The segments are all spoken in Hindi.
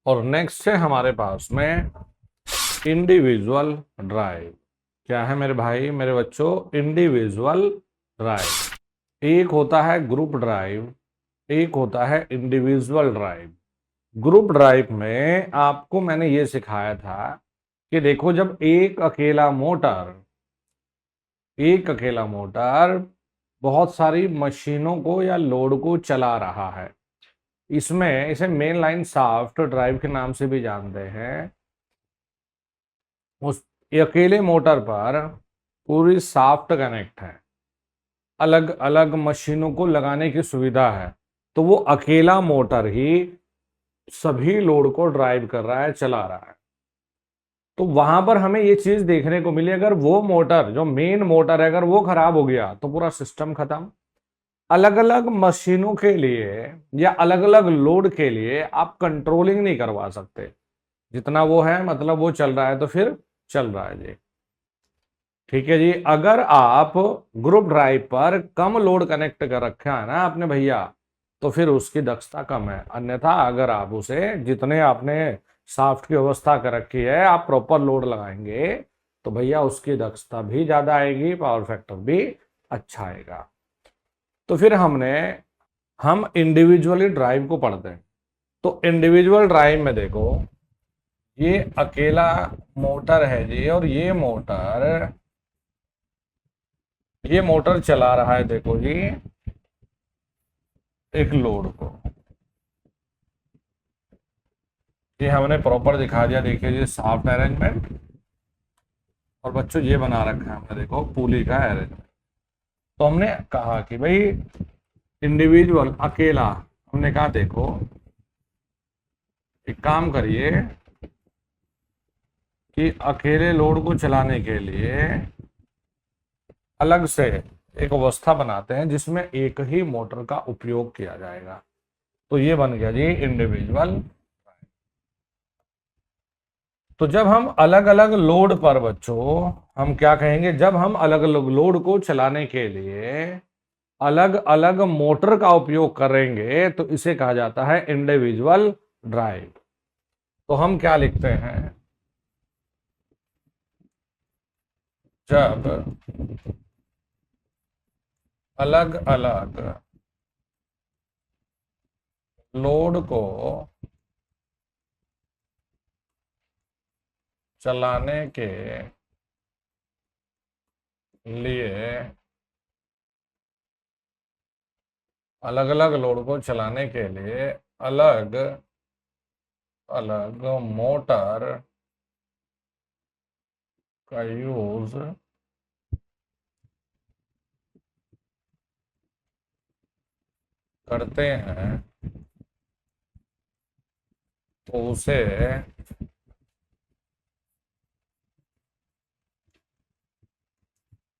और नेक्स्ट है हमारे पास में इंडिविजुअल ड्राइव। क्या है मेरे भाई मेरे बच्चों? Individual drive. एक होता है ग्रुप ड्राइव, एक होता है इंडिविजुअल ड्राइव। ग्रुप ड्राइव में आपको मैंने ये सिखाया था कि देखो, जब एक अकेला मोटर बहुत सारी मशीनों को या लोड को चला रहा है, इसमें इसे मेन लाइन शाफ्ट ड्राइव के नाम से भी जानते हैं। उस अकेले मोटर पर पूरी शाफ्ट कनेक्ट है, अलग अलग मशीनों को लगाने की सुविधा है, तो वो अकेला मोटर ही सभी लोड को ड्राइव कर रहा है, चला रहा है। तो वहां पर हमें ये चीज देखने को मिली, अगर वो मोटर जो मेन मोटर है अगर वो खराब हो गया तो पूरा सिस्टम खत्म। अलग अलग मशीनों के लिए या अलग अलग लोड के लिए आप कंट्रोलिंग नहीं करवा सकते। जितना वो है मतलब वो चल रहा है तो फिर चल रहा है जी। ठीक है जी। अगर आप ग्रुप ड्राइव पर कम लोड कनेक्ट कर रखा है ना आपने भैया, तो फिर उसकी दक्षता कम है। अन्यथा अगर आप उसे जितने आपने शाफ्ट की व्यवस्था कर रखी है आप प्रॉपर लोड लगाएंगे तो भैया उसकी दक्षता भी ज्यादा आएगी, पावर फैक्टर भी अच्छा आएगा। तो फिर हम इंडिविजुअली ड्राइव को पढ़ते हैं। तो इंडिविजुअल ड्राइव में देखो, ये अकेला मोटर है जी, और ये मोटर चला रहा है देखो जी एक लोड को। ये हमने प्रॉपर दिखा दिया, देखिए जी शाफ्ट अरेंजमेंट। और बच्चों ये बना रखा है हमने, देखो पुली का अरेंजमेंट। तो हमने कहा कि भाई इंडिविजुअल अकेला, हमने कहा देखो एक काम करिए कि अकेले लोड को चलाने के लिए अलग से एक अवस्था बनाते हैं जिसमें एक ही मोटर का उपयोग किया जाएगा। तो ये बन गया जी इंडिविजुअल। तो जब हम अलग अलग लोड पर बच्चों, हम क्या कहेंगे, जब हम अलग अलग लोड को चलाने के लिए अलग अलग मोटर का उपयोग करेंगे तो इसे कहा जाता है इंडिविजुअल ड्राइव। तो हम क्या लिखते हैं, जब अलग अलग लोड को चलाने के लिए अलग अलग लोड को चलाने के लिए अलग अलग मोटर का यूज करते हैं तो उसे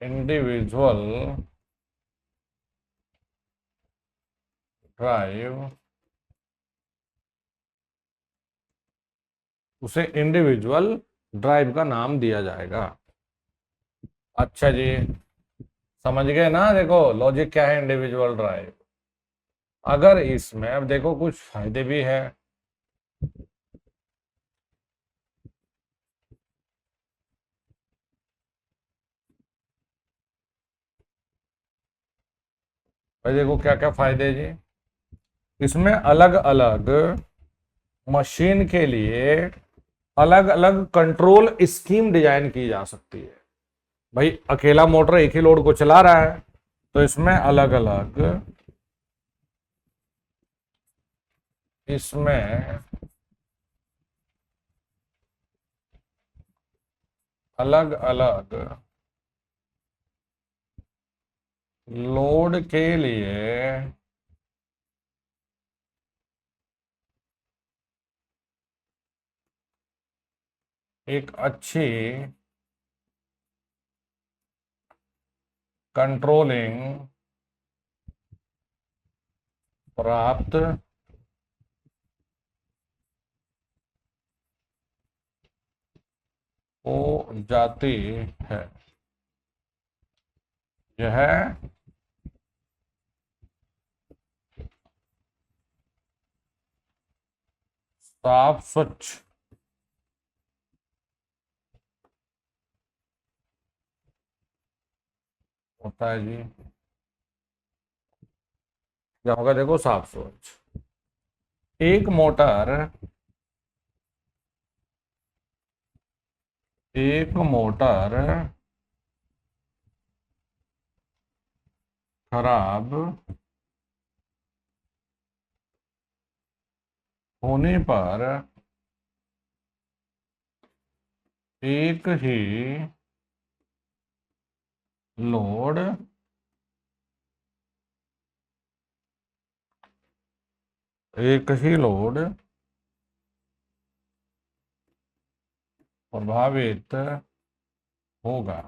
इंडिविजुअल ड्राइव, उसे इंडिविजुअल ड्राइव का नाम दिया जाएगा। अच्छा जी, समझ गए ना? देखो लॉजिक क्या है इंडिविजुअल ड्राइव। अगर इसमें अब देखो कुछ फायदे भी है। भाई देखो क्या क्या फायदे हैं जी। इसमें अलग अलग मशीन के लिए अलग अलग कंट्रोल स्कीम डिजाइन की जा सकती है। भाई अकेला मोटर एक ही लोड को चला रहा है तो इसमें अलग अलग लोड के लिए एक अच्छी कंट्रोलिंग प्राप्त हो जाती है। यह साफ स्वच्छ होता है जी। क्या होगा, देखो, साफ स्वच्छ। एक मोटर, एक मोटर खराब होने पर एक ही लोड एक ही लोड प्रभावित होगा।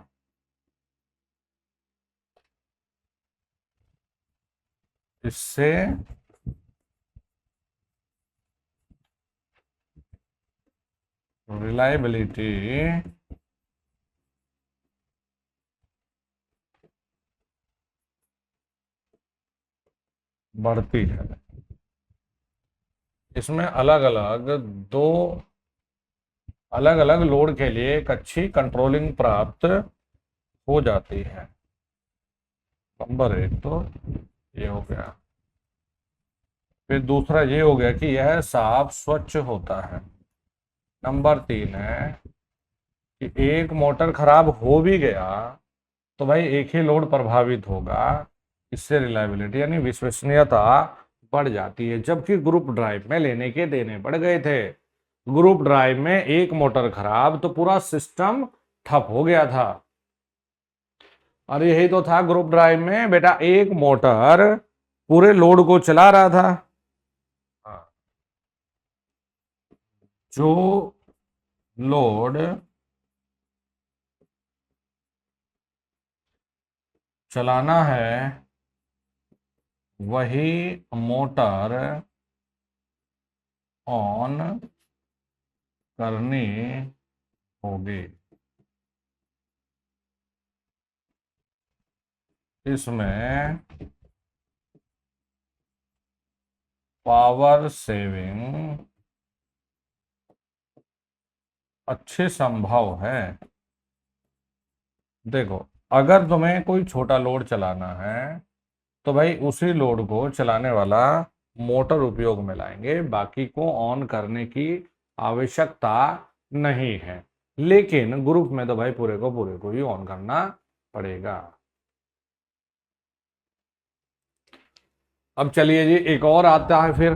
इससे रिलायबिलिटी बढ़ती है। इसमें अलग अलग दो अलग अलग लोड के लिए एक अच्छी कंट्रोलिंग प्राप्त हो जाती है। नंबर एक तो ये हो गया। फिर दूसरा ये हो गया कि यह साफ स्वच्छ होता है। नंबर तीन है कि एक मोटर खराब हो भी गया तो भाई एक ही लोड प्रभावित होगा। इससे रिलायबिलिटी यानी विश्वसनीयता बढ़ जाती है। जबकि ग्रुप ड्राइव में लेने के देने पड़ गए थे। ग्रुप ड्राइव में एक मोटर खराब तो पूरा सिस्टम ठप हो गया था। और यही तो था ग्रुप ड्राइव में, बेटा, एक मोटर पूरे लोड को चला रहा था। हाँ। जो लोड चलाना है वही मोटर ऑन करनी होगी। इसमें पावर सेविंग अच्छे संभव है। देखो, अगर तुम्हें कोई छोटा लोड चलाना है तो भाई उसी लोड को चलाने वाला मोटर उपयोग में लाएंगे, बाकी को ऑन करने की आवश्यकता नहीं है। लेकिन ग्रुप में तो भाई पूरे को ही ऑन करना पड़ेगा। अब चलिए जी, एक और आता है फिर,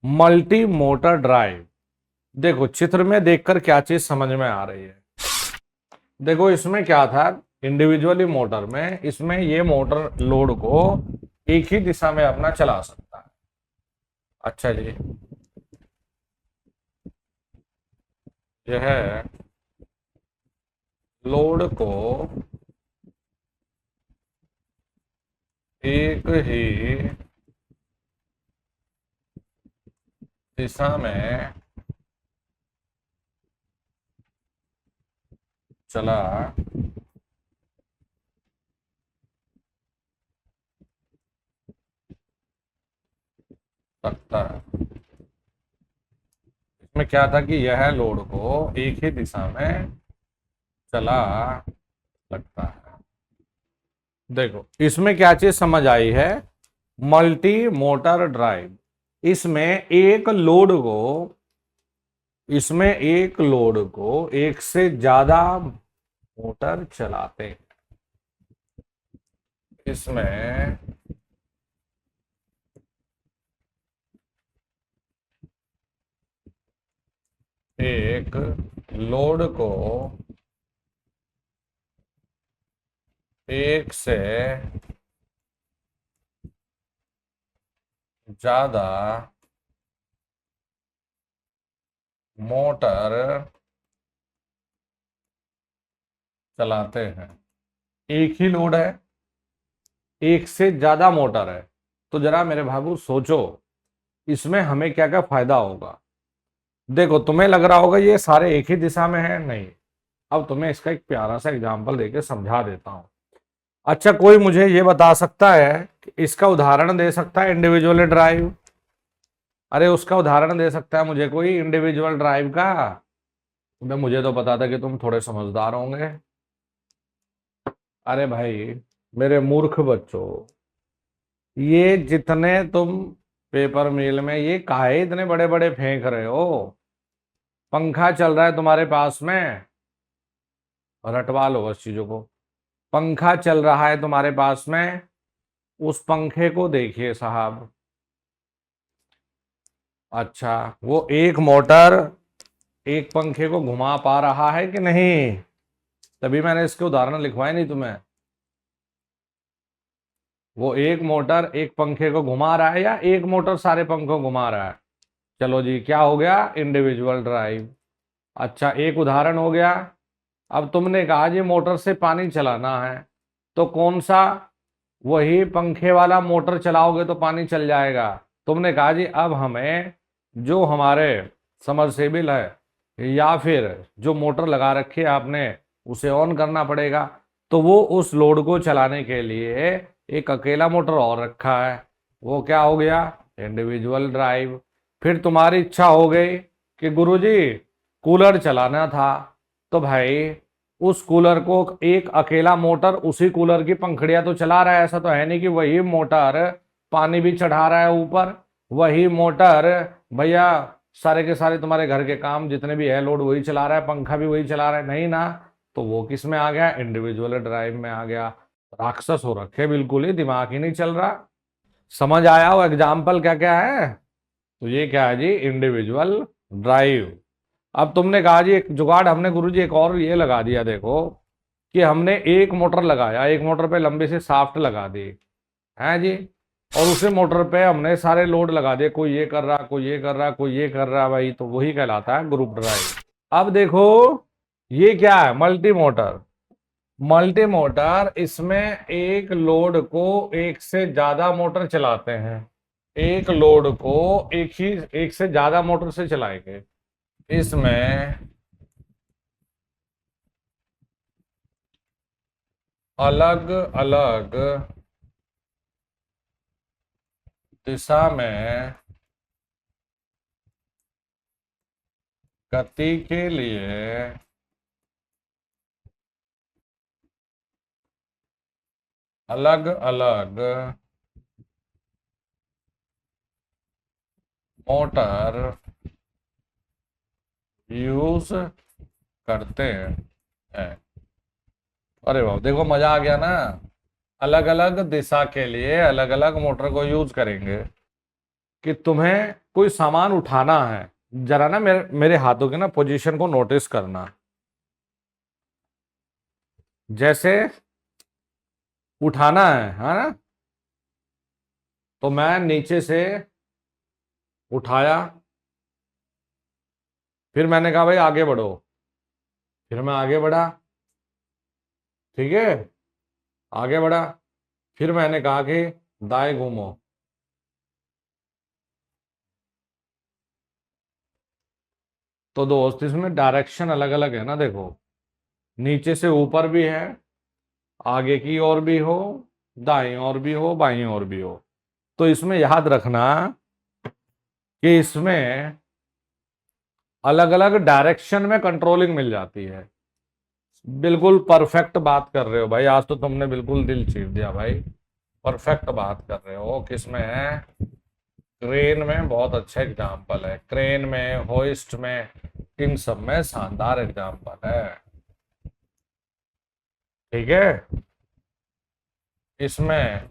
मल्टी मोटर ड्राइव। देखो, चित्र में देखकर क्या चीज समझ में आ रही है। देखो, इसमें क्या था, इंडिविजुअली मोटर में इसमें ये मोटर लोड को एक ही दिशा में अपना चला सकता है। अच्छा जी, यह लोड को एक ही दिशा में चला सकता है। इसमें क्या था कि यह लोड को एक ही दिशा में चला सकता है। देखो, इसमें क्या चीज समझ आई है, मल्टी मोटर ड्राइव। इसमें एक लोड को एक से ज्यादा मोटर चलाते हैं। इसमें एक लोड को एक से ज्यादा मोटर चलाते हैं। एक ही लोड है, एक से ज्यादा मोटर है, तो जरा मेरे बाबू सोचो इसमें हमें क्या क्या फायदा होगा। देखो, तुम्हें लग रहा होगा ये सारे एक ही दिशा में है, नहीं। अब तुम्हें इसका एक प्यारा सा एग्जांपल देके समझा देता हूं। अच्छा, कोई मुझे ये बता सकता है कि इसका उदाहरण दे सकता है इंडिविजुअल ड्राइव? अरे उसका उदाहरण दे सकता है मुझे कोई इंडिविजुअल ड्राइव का? मुझे तो पता था कि तुम थोड़े समझदार होंगे। अरे भाई मेरे मूर्ख बच्चों, ये जितने तुम पेपर मिल में ये काहे इतने बड़े बड़े फेंक रहे हो? पंखा चल रहा है तुम्हारे पास में, रटवा लो बस चीजों को। पंखा चल रहा है तुम्हारे पास में, उस पंखे को देखिए साहब। अच्छा, वो एक मोटर एक पंखे को घुमा पा रहा है कि नहीं? तभी मैंने इसके उदाहरण लिखवाए नहीं तुम्हें। वो एक मोटर एक पंखे को घुमा रहा है या एक मोटर सारे पंखों को घुमा रहा है? चलो जी, क्या हो गया? Individual drive. अच्छा, एक उदाहरण हो गया। अब तुमने कहा जी मोटर से पानी चलाना है, तो कौन सा? वही पंखे वाला मोटर चलाओगे तो पानी चल जाएगा। तुमने कहा जी अब हमें जो हमारे समरसेबिल है या फिर जो मोटर लगा रखी है आपने उसे ऑन करना पड़ेगा, तो वो उस लोड को चलाने के लिए एक अकेला मोटर और रखा है। वो क्या हो गया? Individual drive. फिर तुम्हारी इच्छा हो गई कि गुरुजी कूलर चलाना था, तो भाई उस कूलर को एक अकेला मोटर उसी कूलर की पंखड़ियां तो चला रहा है। ऐसा तो है नहीं कि वही मोटर पानी भी चढ़ा रहा है ऊपर, वही मोटर भैया सारे के सारे तुम्हारे घर के काम जितने भी है लोड वही चला रहा है, पंखा भी वही चला रहा है, नहीं ना? तो वो किस में आ गया? इंडिविजुअल ड्राइव में आ गया। राक्षस हो रखे बिल्कुल ही, दिमाग ही नहीं चल रहा। समझ आया हो एग्जाम्पल क्या क्या है? तो ये क्या है जी? Individual drive. अब तुमने कहा जी एक जुगाड़ हमने गुरुजी एक और ये लगा दिया, देखो कि हमने एक मोटर लगाया, एक मोटर पे लंबी सी शाफ्ट लगा दी है जी, और उसी मोटर पे हमने सारे लोड लगा दिए, कोई ये कर रहा कोई ये कर रहा कोई ये कर रहा, भाई तो वही कहलाता है ग्रुप ड्राइव। अब देखो ये क्या है? Multi motor. मल्टी मोटर, इसमें एक लोड को एक से ज्यादा मोटर चलाते हैं, एक लोड को एक से ज्यादा मोटर से चलाएंगे। इसमें अलग अलग दिशा में गति के लिए अलग अलग मोटर यूज करते हैं। अरे वाह, देखो मजा आ गया ना। अलग अलग दिशा के लिए अलग अलग मोटर को यूज करेंगे। कि तुम्हें कोई सामान उठाना है, जरा ना मेरे मेरे हाथों की ना पोजीशन को नोटिस करना। जैसे उठाना है ना, तो मैं नीचे से उठाया, फिर मैंने कहा भाई आगे बढ़ो, फिर मैं आगे बढ़ा, ठीक है, आगे बढ़ा, फिर मैंने कहा कि दाएं घूमो। तो दोस्त इसमें डायरेक्शन अलग अलग है ना, देखो नीचे से ऊपर भी है, आगे की ओर भी हो, दाईं ओर भी हो, बाईं ओर भी हो। तो इसमें याद रखना कि इसमें अलग अलग डायरेक्शन में कंट्रोलिंग मिल जाती है। बिल्कुल परफेक्ट बात कर रहे हो भाई, आज तो तुमने बिल्कुल दिल चीर दिया भाई। परफेक्ट बात कर रहे हो। किसमें है? क्रेन में बहुत अच्छा एग्जाम्पल है, क्रेन में, होइस्ट में, इन सब में शानदार एग्जाम्पल है। ठीक है, इसमें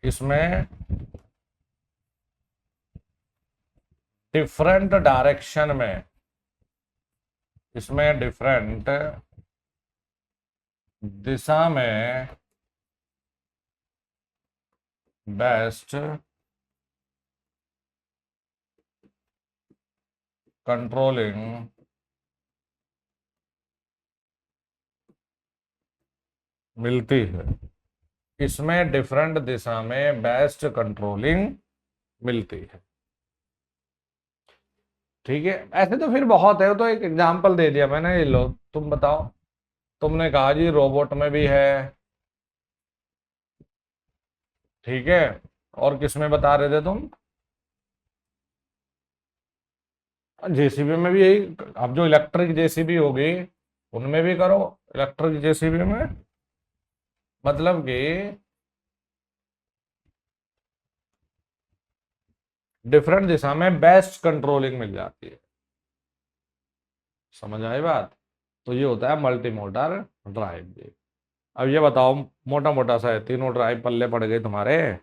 इसमें डिफरेंट डायरेक्शन में, इसमें डिफरेंट दिशा में बेस्ट कंट्रोलिंग मिलती है। इसमें डिफरेंट दिशा में बेस्ट कंट्रोलिंग मिलती है। ठीक है, ऐसे तो फिर बहुत है, तो एक एग्जांपल दे दिया मैंने, ये लो तुम बताओ। तुमने कहा जी रोबोट में भी है, ठीक है। और किसमें बता रहे थे तुम? जेसीबी में भी यही। अब जो इलेक्ट्रिक जेसीबी होगी उनमें भी करो। इलेक्ट्रिक जेसीबी में मतलब कि डिफरेंट दिशा में बेस्ट कंट्रोलिंग मिल जाती है। समझ आई बात? तो ये होता है मल्टी मोटर ड्राइव भी। अब ये बताओ, मोटा मोटा सा है, तीनों ड्राइव पल्ले पड़ गए तुम्हारे,